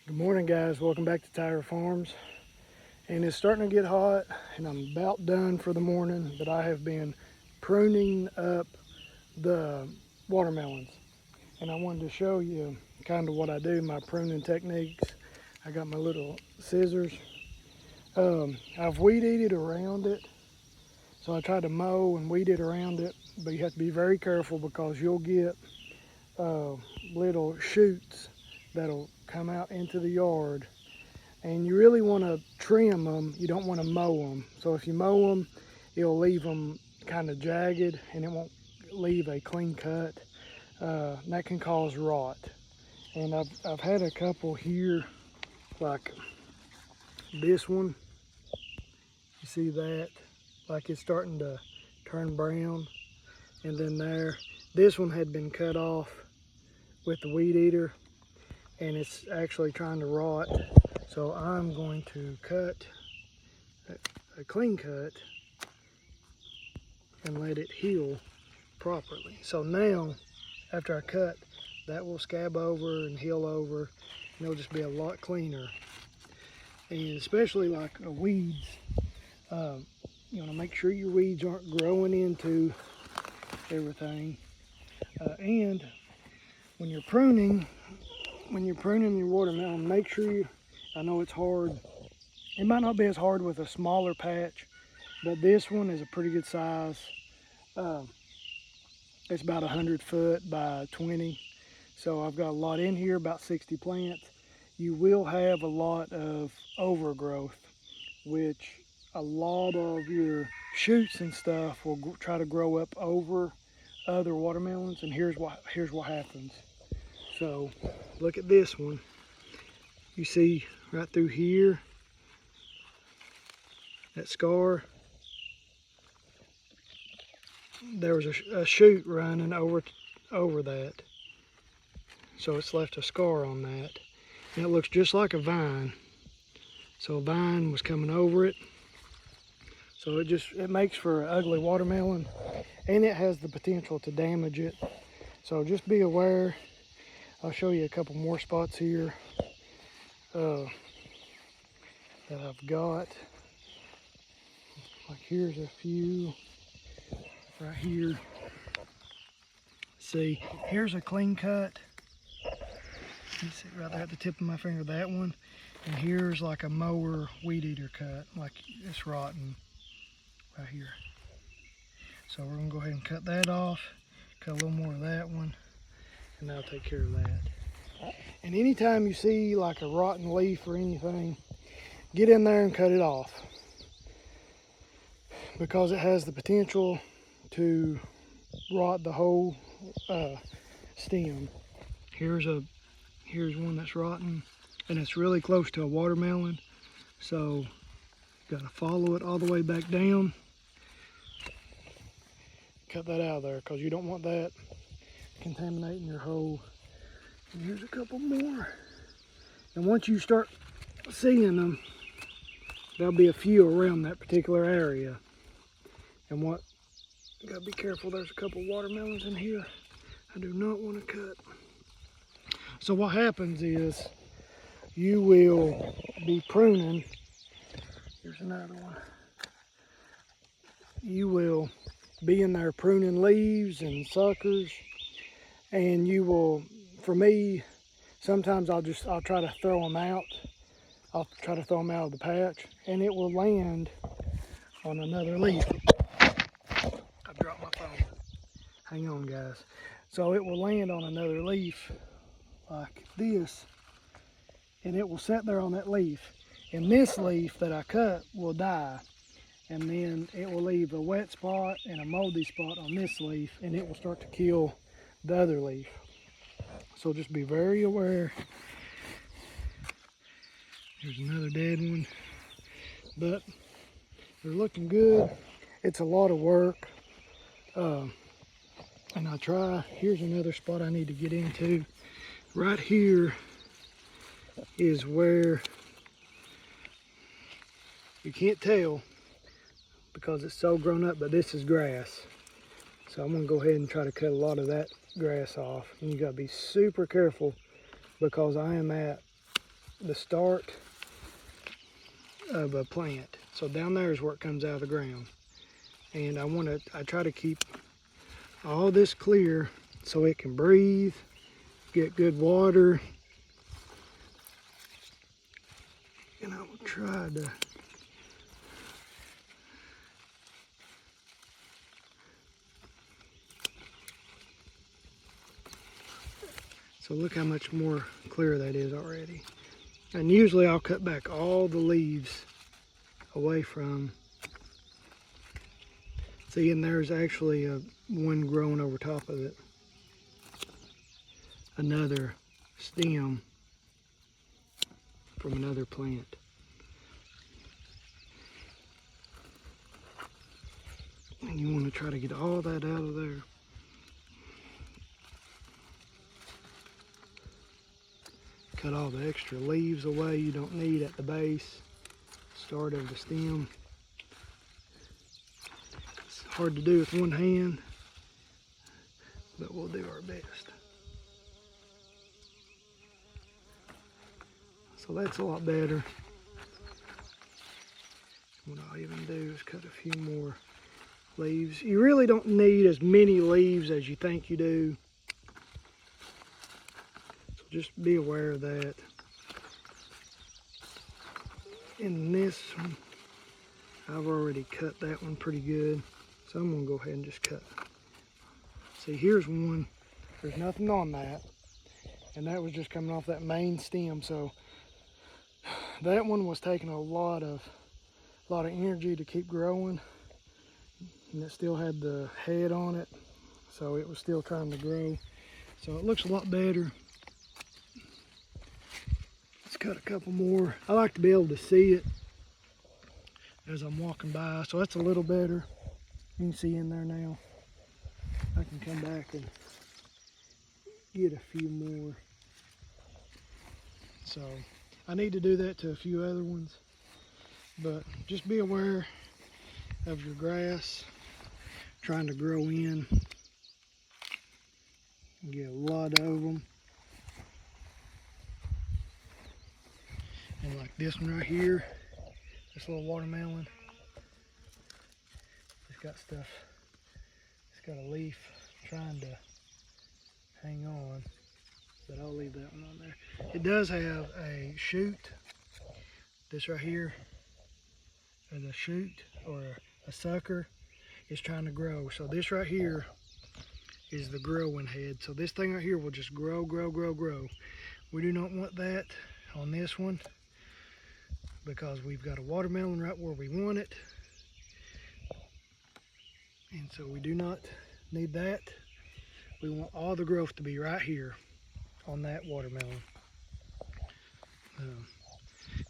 Good morning, guys. Welcome back to Tyra Farms. And it's starting to get hot and I'm about done for the morning, but I have been pruning up the watermelons. And I wanted to show you kind of what I do, my pruning techniques. I got my little scissors. I've weed eated around it. So I tried to mow and weed it around it, but you have to be very careful because you'll get little shoots that'll come out into the yard, and you really want to trim them. You don't want to mow them. So if you mow them, it'll leave them kind of jagged and it won't leave a clean cut. That can cause rot. And I've had a couple here, like this one. You see that? Like it's starting to turn brown. And then this one had been cut off with the weed eater and it's actually trying to rot. So I'm going to cut a clean cut and let it heal properly. So now, after I cut, that will scab over and heal over, and it'll just be a lot cleaner. And especially like weeds, you want to make sure your weeds aren't growing into everything. And when you're pruning your watermelon, make sure I know it's hard. It might not be as hard with a smaller patch, but this one is a pretty good size. It's about 100 foot by 20. So I've got a lot in here, about 60 plants. You will have a lot of overgrowth, which a lot of your shoots and stuff will try to grow up over other watermelons, and here's what happens. So look at this one. You see right through here, that scar, there was a shoot running over that. So it's left a scar on that. And it looks just like a vine. So a vine was coming over it. So it makes for an ugly watermelon, and it has the potential to damage it. So just be aware. I'll show you a couple more spots here that I've got. Like here's a few right here. See, here's a clean cut. You see right there at the tip of my finger, that one. And here's like a mower weed eater cut, like it's rotten right here. So we're gonna go ahead and cut that off, cut a little more of that one, and that'll take care of that. And anytime you see like a rotten leaf or anything, get in there and cut it off, because it has the potential to rot the whole stem. Here's one that's rotten, and it's really close to a watermelon, so you gotta follow it all the way back down. Cut that out of there because you don't want that contaminating your hole. And here's a couple more. And once you start seeing them, there'll be a few around that particular area. And you gotta be careful, there's a couple watermelons in here I do not want to cut. So what happens is you will be pruning. Here's another one. You will be in there pruning leaves and suckers, and you will, for me, sometimes I'll try to throw them out. I'll try to throw them out of the patch, and it will land on another leaf. I dropped my phone. Hang on, guys. So it will land on another leaf like this, and it will sit there on that leaf. And this leaf that I cut will die, and then it will leave a wet spot and a moldy spot on this leaf, and it will start to kill the other leaf. So just be very aware. Here's another dead one, but they're looking good. It's a lot of work, and here's another spot I need to get into. Right here is where you can't tell because it's so grown up, but this is grass. So I'm gonna go ahead and try to cut a lot of that grass off. And you gotta be super careful because I am at the start of a plant. So down there is where it comes out of the ground. And I try to keep all this clear so it can breathe, get good water. And I will try to so look how much more clear that is already. And usually I'll cut back all the leaves away from. See, and there's actually one growing over top of it. Another stem from another plant. And you want to try to get all that out of there. Cut all the extra leaves away you don't need at the base, start of the stem. It's hard to do with one hand, but we'll do our best. So that's a lot better. What I'll even do is cut a few more leaves. You really don't need as many leaves as you think you do. So just be aware of that. In this one, I've already cut that one pretty good. So I'm gonna go ahead and just cut. See, here's one. There's nothing on that. And that was just coming off that main stem. So that one was taking a lot of energy to keep growing. And it still had the head on it, so it was still trying to grow. So it looks a lot better. Let's cut a couple more. I like to be able to see it as I'm walking by, so that's a little better. You can see in there now. I can come back and get a few more. So I need to do that to a few other ones, but just be aware of your grass trying to grow in. You get a lot of them. And like this one right here, this little watermelon, it's got stuff, it's got a leaf trying to hang on, but I'll leave that one on there. It does have a shoot. This right here is a shoot or a sucker. Is trying to grow. So this right here is the growing head. So this thing right here will just grow, grow, grow, grow. We do not want that on this one because we've got a watermelon right where we want it. And so we do not need that. We want all the growth to be right here on that watermelon.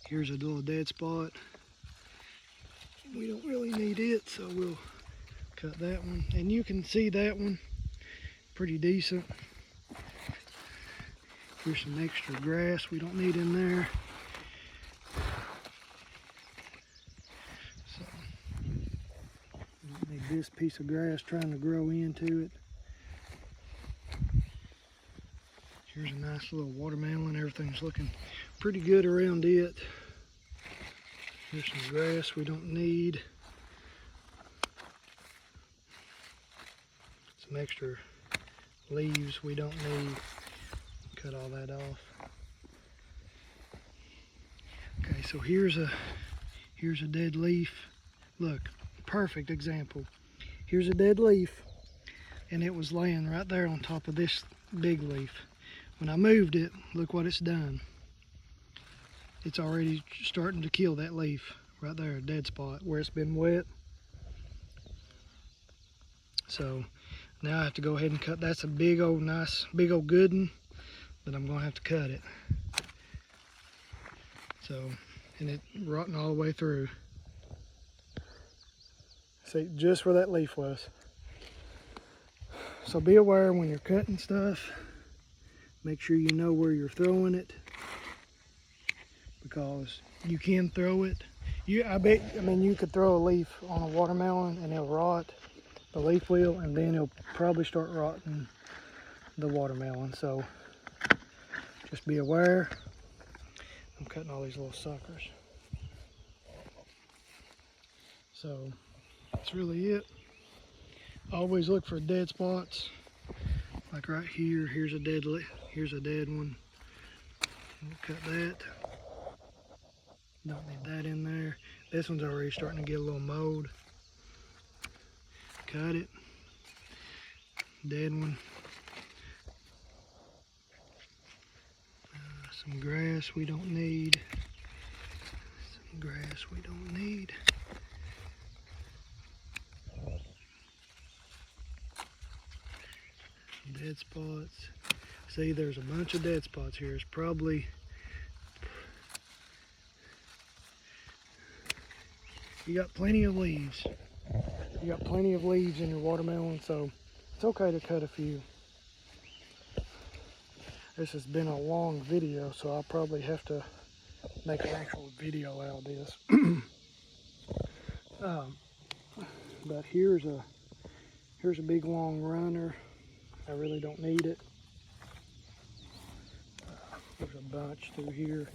Here's a little dead spot. We don't really need it, so we'll cut that one. And you can see that one pretty decent. Here's some extra grass we don't need in there. So we don't need this piece of grass trying to grow into it. Here's a nice little watermelon. Everything's looking pretty good around it. Here's some grass we don't need. Some extra leaves we don't need. Cut all that off. Okay, so here's a dead leaf. Look, perfect example. Here's a dead leaf, and it was laying right there on top of this big leaf. When I moved it, look what it's done. It's already starting to kill that leaf right there, a dead spot where it's been wet. So now I have to go ahead and cut. That's a big old nice, big old good one, but I'm gonna have to cut it. So, and it rotting all the way through. See, just where that leaf was. So be aware when you're cutting stuff, make sure you know where you're throwing it, because you can throw it. I mean, you could throw a leaf on a watermelon and it'll rot. The leaf will, and then it'll probably start rotting the watermelon. So just be aware. cutting all these little suckers. So that's really it. Always look for dead spots. Like right here, here's a dead one. We'll cut that. Don't need that in there. This one's already starting to get a little mold. Cut it. Dead one. Some grass we don't need. Some grass we don't need. Dead spots. See, there's a bunch of dead spots here. It's probably, you got plenty of leaves. You got plenty of leaves in your watermelon, so it's okay to cut a few. This has been a long video, so I'll probably have to make an actual video out of this. But here's a big long runner. I really don't need it. There's a bunch through here.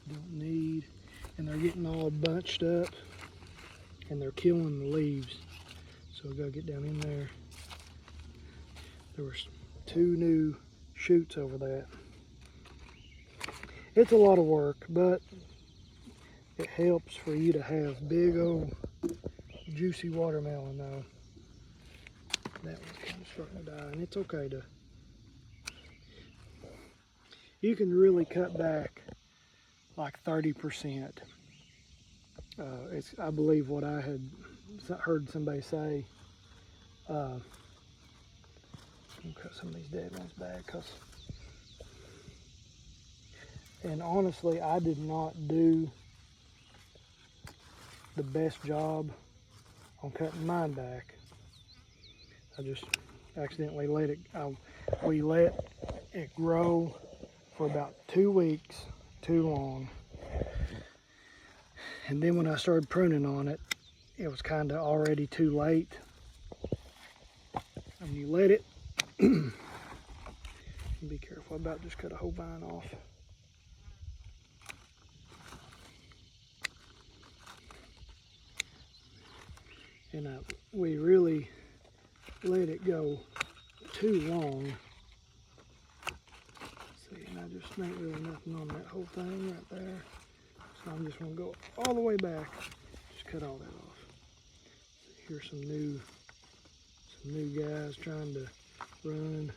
Don't need. And they're getting all bunched up and they're killing the leaves. So we gotta get down in there. There was 2 new shoots over that. It's a lot of work, but it helps for you to have big old juicy watermelon now. That one's kind of starting to die, and it's okay to. You can really cut back like 30%. It's, I believe, what I had heard somebody say. I'll cut some of these dead ones back, and honestly, I did not do the best job on cutting mine back. I just accidentally we let it grow for about 2 weeks too long. And then when I started pruning on it, it was kind of already too late. And you let it, be careful about just cut a whole vine off. And we really let it go too long. See, and I just ain't really nothing on that whole thing right there. So I'm just gonna go all the way back, just cut all that off. See, here's some new guys trying to run.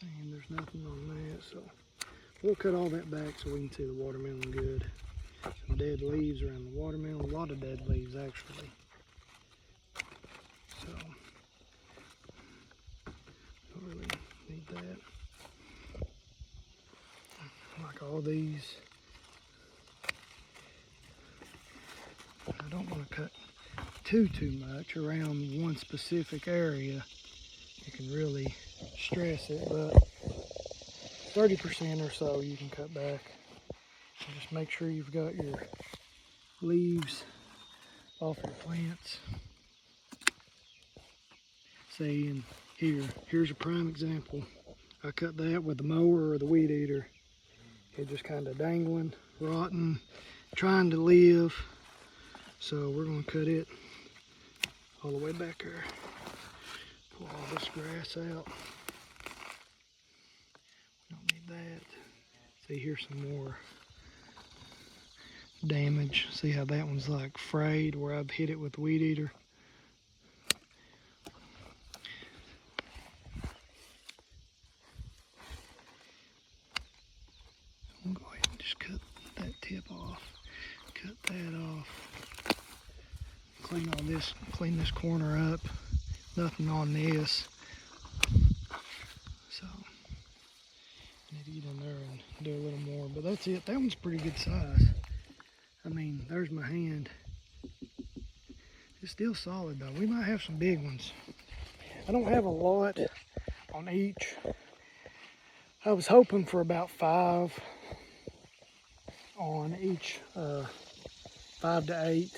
And there's nothing on that, so we'll cut all that back so we can see the watermelon good. Some dead leaves around the watermelon, a lot of dead leaves actually. So, don't really need that. Like all these, I don't want to cut too much around one specific area. You can really stress it, but 30% or so you can cut back. And just make sure you've got your leaves off your plants. See, and here's a prime example. I cut that with the mower or the weed eater. It just kind of dangling, rotten, trying to live. So we're going to cut it all the way back there. Pull all this grass out. We don't need that. See, here's some more damage. See how that one's like frayed where I've hit it with the weed eater. I'm going to go ahead and just cut that tip off. Cut that off. Clean this corner up. Nothing on this. So I need to get in there and do a little more. But that's it. That one's pretty good size. I mean, there's my hand. It's still solid though. We might have some big ones. I don't have a lot on each. I was hoping for about 5 on each, 5 to 8,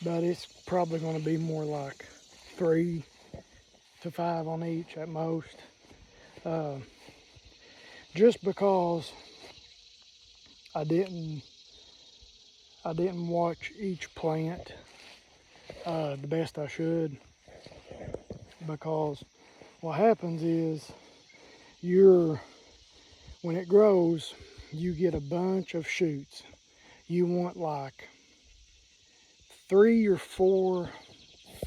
but it's probably going to be more like 3 to 5 on each at most. Just because I didn't watch each plant the best I should, because what happens is when it grows, you get a bunch of shoots. You want like 3 or 4,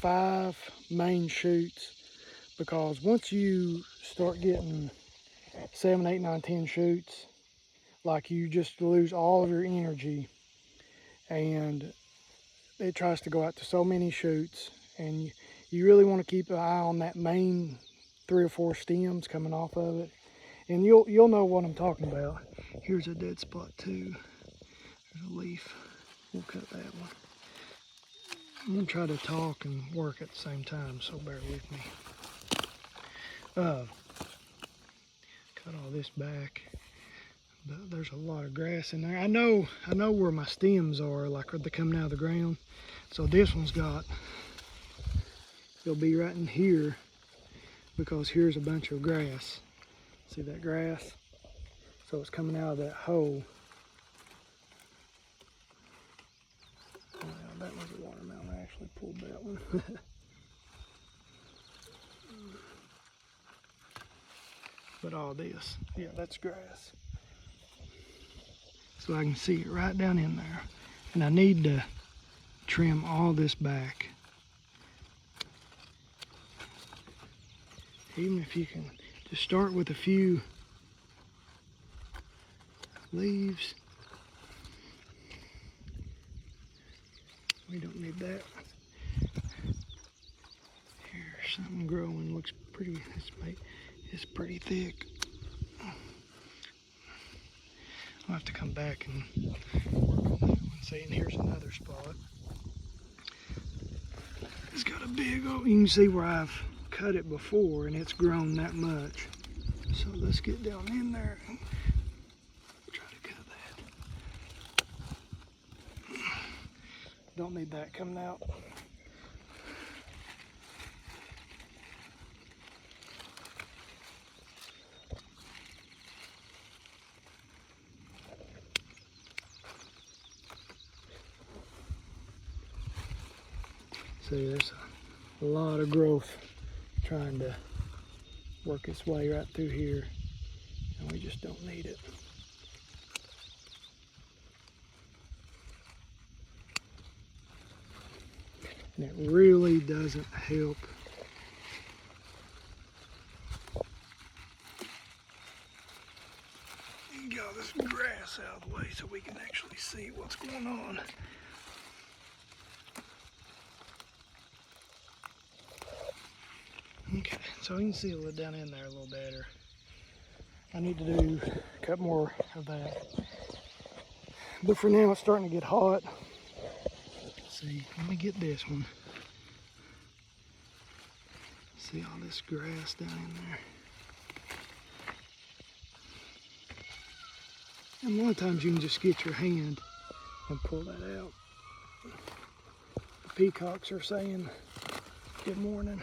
5 main shoots, because once you start getting 7, 8, 9, 10 shoots, like you just lose all of your energy, and it tries to go out to so many shoots, and you really want to keep an eye on that main 3 or 4 stems coming off of it, and you'll know what I'm talking about. Here's a dead spot too. There's a leaf. We'll cut that one. I'm gonna try to talk and work at the same time, so bear with me. Cut all this back, but there's a lot of grass in there. I know where my stems are, like they're coming out of the ground. So this one's it'll be right in here, because here's a bunch of grass. See that grass? So it's coming out of that hole. Well, that was a watermelon. I actually pulled that one. But all this, yeah, that's grass. So I can see it right down in there. And I need to trim all this back. Even if you can just start with a few leaves. We don't need that. Here's something growing, looks pretty, it's pretty thick. I'll have to come back and work on that one. See, and here's another spot. It's got a big old, you can see where I've cut it before and it's grown that much. So let's get down in there and try to cut that. Don't need that coming out. See, there's a lot of growth trying to work its way right through here, and we just don't need it. And it really doesn't help get all this grass out of the way so we can actually see what's going on. Okay, so you can see it down in there a little better. I need to cut more of that. But for now, it's starting to get hot. Let's see, let me get this one. See all this grass down in there. And a lot of times you can just get your hand and pull that out. The peacocks are saying good morning.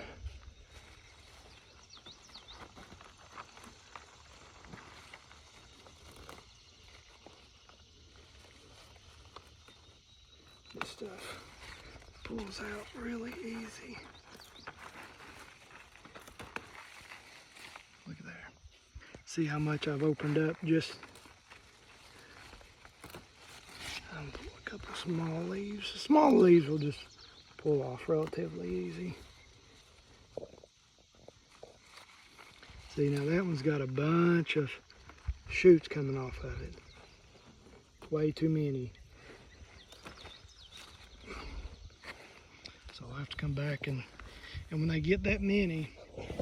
This stuff pulls out really easy. Look at there. See how much I've opened up? Just pull a couple small leaves. The small leaves will just pull off relatively easy. See, now that one's got a bunch of shoots coming off of it. Way too many. So I'll have to come back and when they get that many,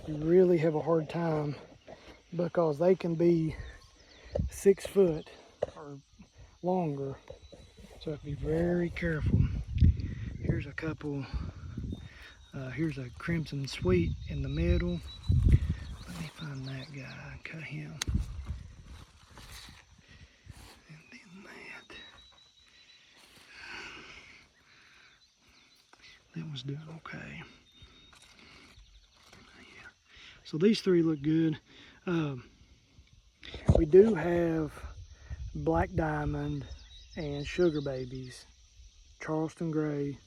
you really have a hard time, because they can be 6 foot or longer. So I have to be very careful. Here's a couple, here's a crimson sweet in the middle. Let me find that guy and cut him. And then that one's doing okay. Yeah, So these three look good. We do have black diamond and sugar babies, Charleston gray,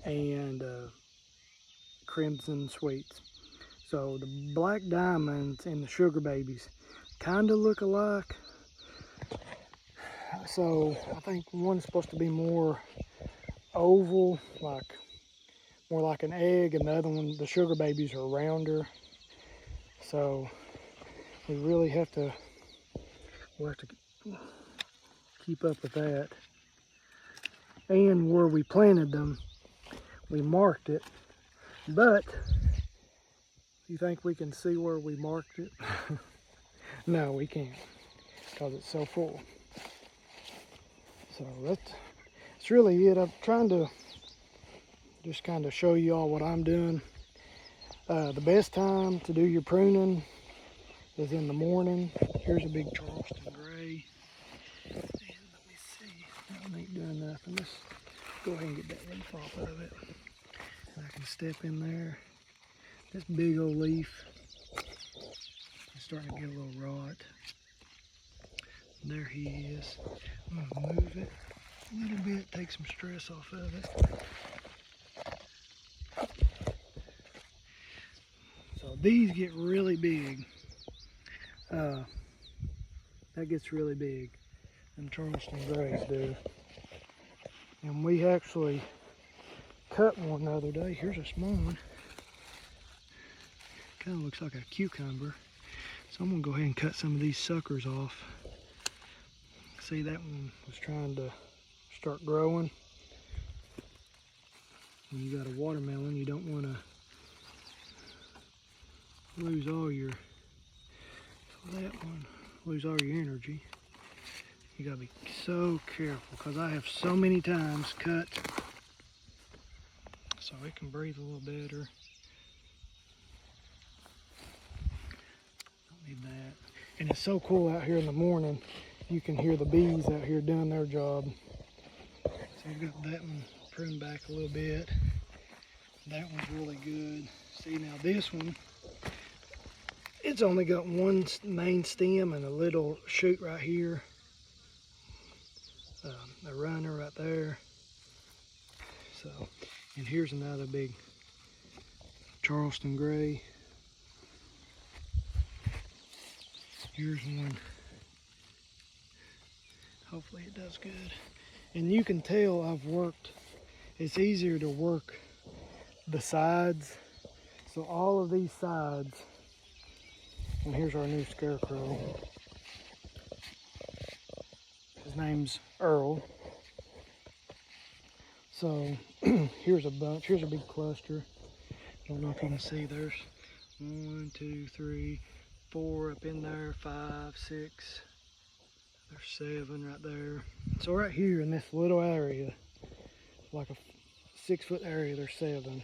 and crimson sweets. So the black diamonds and the sugar babies kind of look alike. So I think one's supposed to be more oval, more like an egg, and the other one, the sugar babies, are rounder. So we really we'll have to keep up with that. And where we planted them, we marked it, but you think we can see where we marked it? No, we can't, because it's so full. So that's really it. I'm trying to just kind of show you all what I'm doing. The best time to do your pruning is in the morning. Here's a big Charleston gray. And let me see. That ain't doing nothing. Let's go ahead and get that leaf off of it. And I can step in there. This big old leaf is starting to get a little rot. There he is. I'm gonna move it a little bit, take some stress off of it. So these get really big. That gets really big. Them Charleston grays do. And we actually cut one the other day. Here's a small one. Kind of looks like a cucumber. So I'm gonna go ahead and cut some of these suckers off. See, that one was trying to start growing. When you got a watermelon, you don't want to lose all your, lose all your energy. You gotta be so careful, because I have so many times cut so it can breathe a little better. Don't need that. And it's so cool out here in the morning. You can hear the bees out here doing their job. So I've got that one pruned back a little bit. That one's really good. See, now this one, it's only got one main stem and a little shoot right here. A runner right there. So, and here's another big Charleston gray. Here's one. Hopefully it does good. And you can tell I've worked, it's easier to work the sides. So all of these sides, and here's our new scarecrow. His name's Earl. So here's a bunch, here's a big cluster. Don't know if you can see, there's 1, 2, 3, 4 up in there, 5, 6, there's 7 right there. So right here in this little area, like a 6-foot area, there's 7.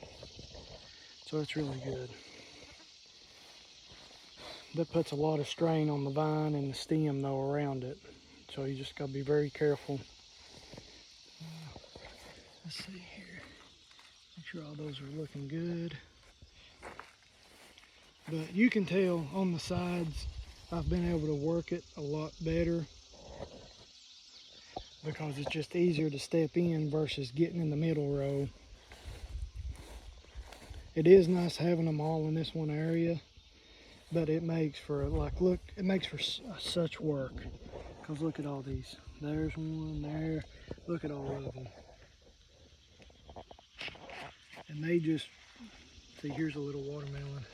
So it's really good. That puts a lot of strain on the vine and the stem though around it. So you just gotta be very careful. Let's see here. Make sure all those are looking good. But you can tell on the sides, I've been able to work it a lot better, because it's just easier to step in versus getting in the middle row. It is nice having them all in this one area, but it makes for, like, look, it makes for such work. Because look at all these. There's one there. Look at all of them. And they just, see, here's a little watermelon.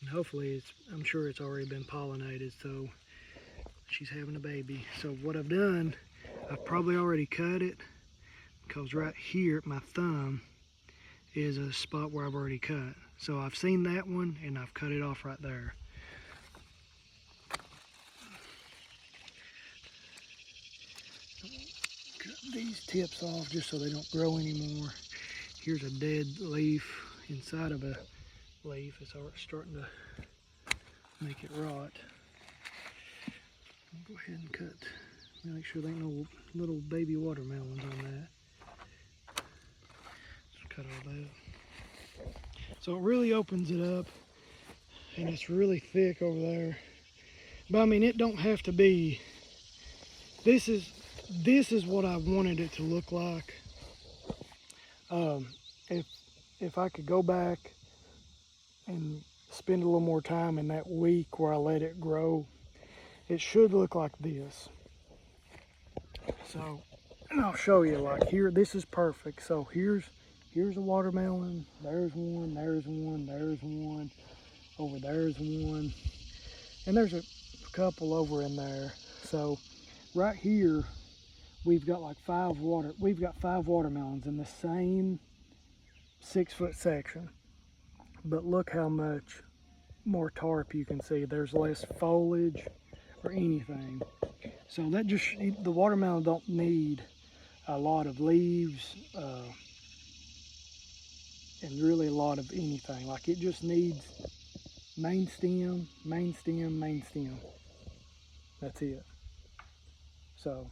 And hopefully I'm sure it's already been pollinated, so she's having a baby. So what I've done, I've probably already cut it, because right here at my thumb is a spot where I've already cut. So I've seen that one and I've cut it off right there. Cut these tips off just so they don't grow anymore. Here's a dead leaf inside of a leaf. It's starting to make it rot. I'll go ahead and cut, make sure there ain't no little baby watermelons on that. Just cut all that. So it really opens it up, and it's really thick over there. But I mean, it don't have to be. This is what I wanted it to look like. Um, if I could go back and spend a little more time in that week where I let it grow, it should look like this. So, and I'll show you, like here, this is perfect. So here's a watermelon, there's one, there's one, there's one, over there's one, and there's a couple over in there. So right here, we've got like five watermelons in the same 6-foot section. But look how much more tarp you can see. There's less foliage or anything. So that just, the watermelon don't need a lot of leaves and really a lot of anything. Like it just needs main stem, main stem, main stem. That's it. So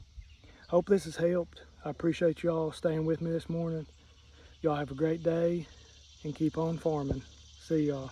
hope this has helped. I appreciate y'all staying with me this morning. Y'all have a great day and keep on farming. See y'all.